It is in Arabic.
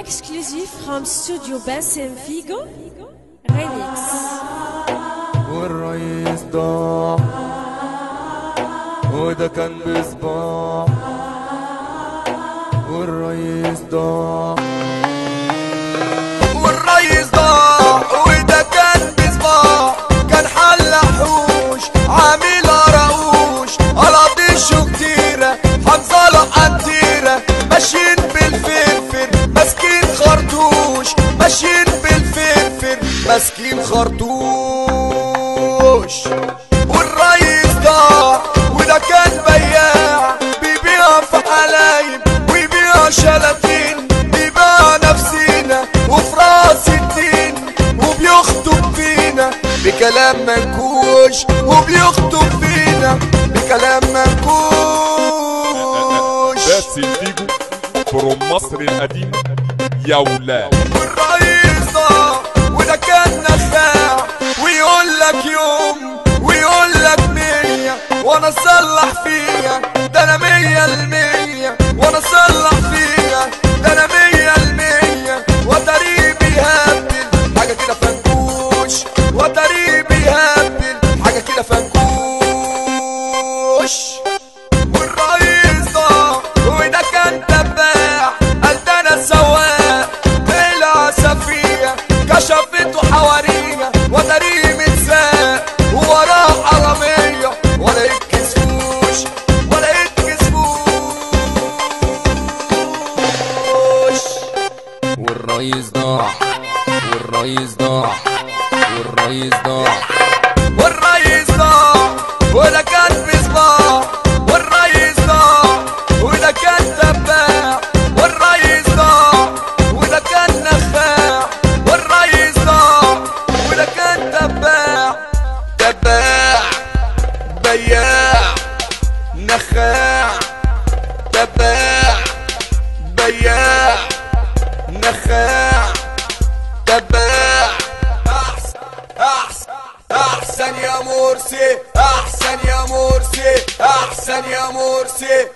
exclusive from Studio Bassem Figo Remix. والرئيس ضاع وده كان بصباع، والرئيس ضاع والرئيس ضاع وده كان بصباع، كان حلحوش عامل قراقوش قلاطيشه كتيرة حنظلة قتيرة ماشيين بالفرفر ماسكين خرطوش، ماشيين بالفرفر ماسكين خرطوش. والرئيس ضاع وده كان بياع بيبيع في حلايب ويبيع شلاتين، بيبيع نفسينا وفي راس الدين وبيخطب فينا بكلام منكوش، وبيخطب فينا بكلام منكوش. باسم فيجو فروم مصر القديمة يا ولاد. والرئيس ضاع وده كان نخاع ويقول لك يوم ويقول لك 100 وانا اصلح فيها، ده انا 100% وانا اصلح فيها، ده انا 100% وتري بيهبل حاجه كده فنكوش، وتري بيهبل حاجه كده فنكوش. والرئيس ضاع وده كان تباع قال ده انا سواق طلع سفيه كشفته حواريه وتري متساق ووراه حراميه ولا يتكسفوش ولا يتكسفوش. والرئيس ضاع والرئيس ضاع والرئيس ضاع والرئيس ضاع وده كان بصباع، والرئيس ضاع وده كان تباع، والرئيس ضاع وده كان نخاع، والرئيس ضاع وده كان تباع، تباع بياع نخاع، تباع بياع نخاع تباع. احسن يا مرسي، احسن يا مرسي، احسن يا مرسي.